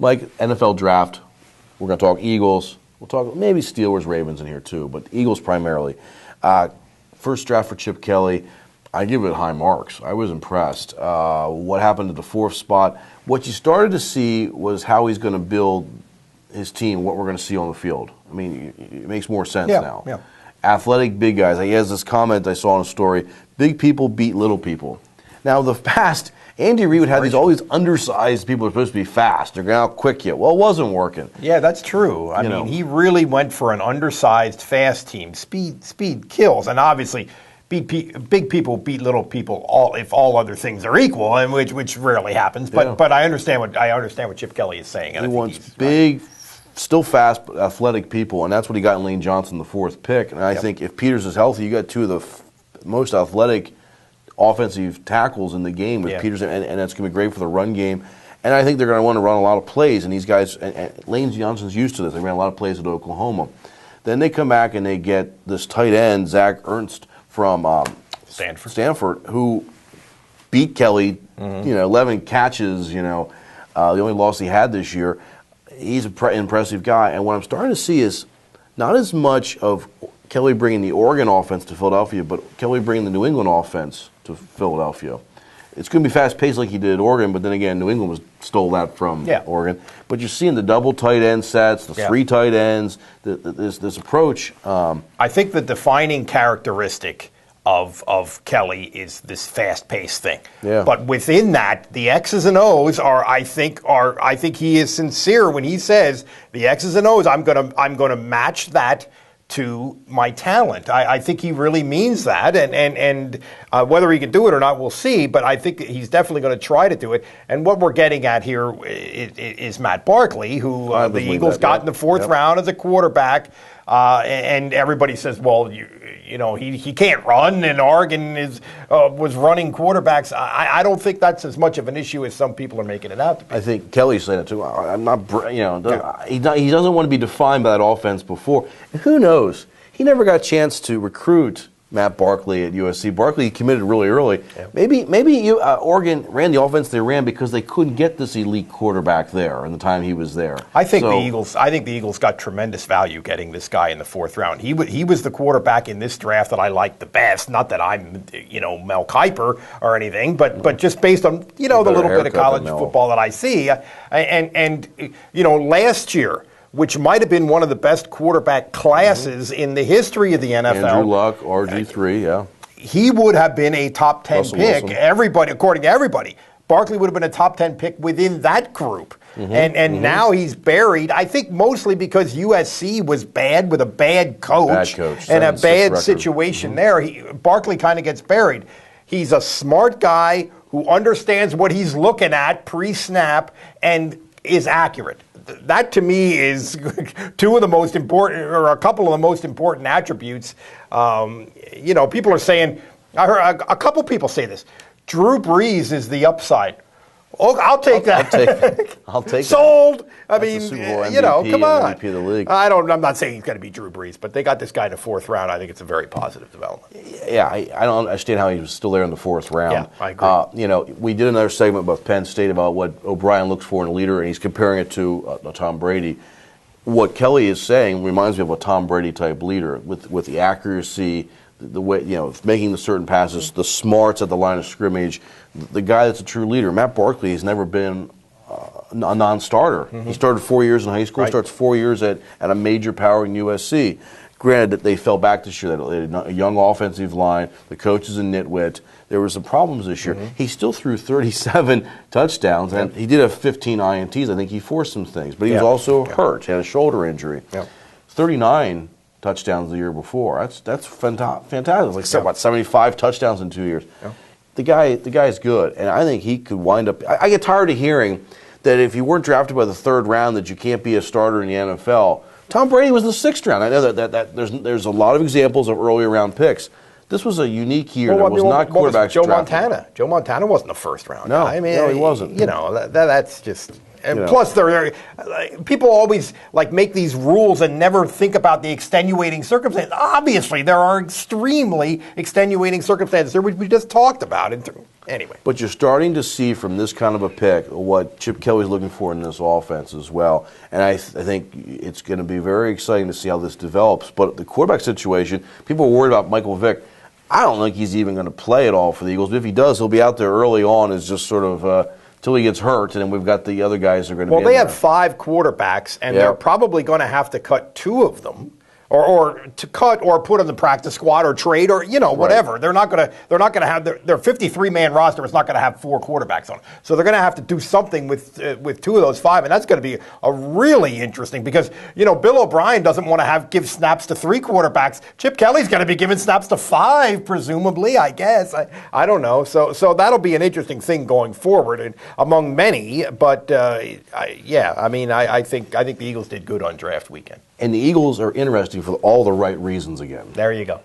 Mike, NFL draft, we're going to talk Eagles. We'll talk maybe Steelers, Ravens in here too, but Eagles primarily. First draft for Chip Kelly, I give it high marks. I was impressed. What happened at the 4th spot? What you started to see was how he's going to build his team, what we're going to see on the field. I mean, it makes more sense now. Yeah. Athletic big guys. He has this comment I saw in a story, big people beat little people. Now, the past, Andy Reid would have all these undersized people who are supposed to be fast. They're going to out-quick you. Well, it wasn't working. Yeah, that's true. I mean, he really went for an undersized, fast team. Speed kills. And obviously, big people beat little people if all other things are equal, and which rarely happens. But I understand what Chip Kelly is saying. And he wants big, still fast, but athletic people, and that's what he got in Lane Johnson, the 4th pick. And I think if Peters is healthy, you got 2 of the most athletic offensive tackles in the game with Peters, and that's going to be great for the run game. And I think they're going to want to run a lot of plays, and these guys, and Lane Johnson's used to this. They ran a lot of plays at Oklahoma. Then they come back and they get this tight end, Zach Ernst, from Stanford, who beat Kelly, 11 catches, the only loss he had this year. He's an impressive guy. And what I'm starting to see is not as much of Kelly bringing the Oregon offense to Philadelphia, but Kelly bringing the New England offense to Philadelphia. It's going to be fast-paced like he did at Oregon, but then again, New England stole that from Oregon. But you're seeing the double tight end sets, the 3 tight ends, this approach. I think the defining characteristic of Kelly is this fast-paced thing. Yeah. But within that, the X's and O's I think he is sincere when he says the X's and O's. I'm gonna match that to my talent. I think he really means that, and whether he can do it or not, we'll see, but I think he's definitely going to try to do it. And what we're getting at here is Matt Barkley, who the Eagles got in the 4th round as a quarterback, and everybody says, well, he can't run, and Oregon was running quarterbacks. I don't think that's as much of an issue as some people are making it out to be. I think Kelly's saying it too. I'm not, he doesn't want to be defined by that offense before. And who knows? He never got a chance to recruit Matt Barkley at USC. Barkley committed really early. Yeah. Maybe Oregon ran the offense they ran because they couldn't get this elite quarterback there in the time he was there. I think the Eagles got tremendous value getting this guy in the 4th round. He was the quarterback in this draft that I liked the best. Not that I'm Mel Kiper or anything, but just based on the little bit of college football that I see, and last year, which might have been one of the best quarterback classes in the history of the NFL. Andrew Luck, RG3, yeah. He would have been a top 10 Russell pick. Wilson. Everybody, according to everybody, Barkley would have been a top 10 pick within that group. And now he's buried, I think mostly because USC was bad with a bad coach and a bad situation there. Barkley kind of gets buried. He's a smart guy who understands what he's looking at pre-snap and is accurate. That, to me, is 2 of the most important, or a couple of the most important attributes. People are saying, I heard a couple people say this, Drew Brees is the upside. Oh, I'll take that. I'll take Sold. That. I mean, MVP, come on. MVP of the league. I'm not saying he's going to be Drew Brees, but they got this guy in the 4th round. I think it's a very positive development. Yeah, I don't understand how he was still there in the 4th round. Yeah, I agree. We did another segment about Penn State about what O'Brien looks for in a leader, and he's comparing it to Tom Brady. What Kelly is saying reminds me of a Tom Brady type leader with the accuracy, the way, making the certain passes, the smarts at the line of scrimmage, the guy that's a true leader. Matt Barkley has never been a non-starter. He started 4 years in high school, starts 4 years at a major power in USC. Granted that they fell back this year. They had a young offensive line. The coach is a nitwit. There were some problems this year. He still threw 37 touchdowns, and he did have 15 INTs. I think he forced some things. But he was also hurt. He had a shoulder injury. 39 touchdowns the year before. That's fantastic. Like 75 touchdowns in 2 years. The guy's good, and I think he could wind up. I get tired of hearing that if you weren't drafted by the 3rd round, that you can't be a starter in the NFL. Tom Brady was the 6th round. I know that there's a lot of examples of early round picks. This was a unique year. There was not quarterbacks drafted. Joe Montana wasn't the 1st round. No, guy. I mean, no, he wasn't. That's just. And plus, people always make these rules and never think about the extenuating circumstances. Obviously, there are extremely extenuating circumstances which we just talked about. Anyway. But you're starting to see from this kind of a pick what Chip Kelly's looking for in this offense as well. And I think it's going to be very exciting to see how this develops. But the quarterback situation, people are worried about Michael Vick. I don't think he's even going to play at all for the Eagles. But if he does, he'll be out there early on as just sort of till he gets hurt, and then we've got the other guys who are going to be in Well, they there. have 5 quarterbacks, and they're probably going to have to cut 2 of them. Or to cut or put on the practice squad or trade or whatever. Right. They're not going to have their 53-man roster is not going to have 4 quarterbacks on it. So they're going to have to do something with 2 of those 5, and that's going to be a really interesting because Bill O'Brien doesn't want to give snaps to 3 quarterbacks. Chip Kelly's going to be giving snaps to 5, presumably. I guess I don't know. So that'll be an interesting thing going forward, and among many. But I think the Eagles did good on draft weekend. And the Eagles are interesting for all the right reasons again. There you go.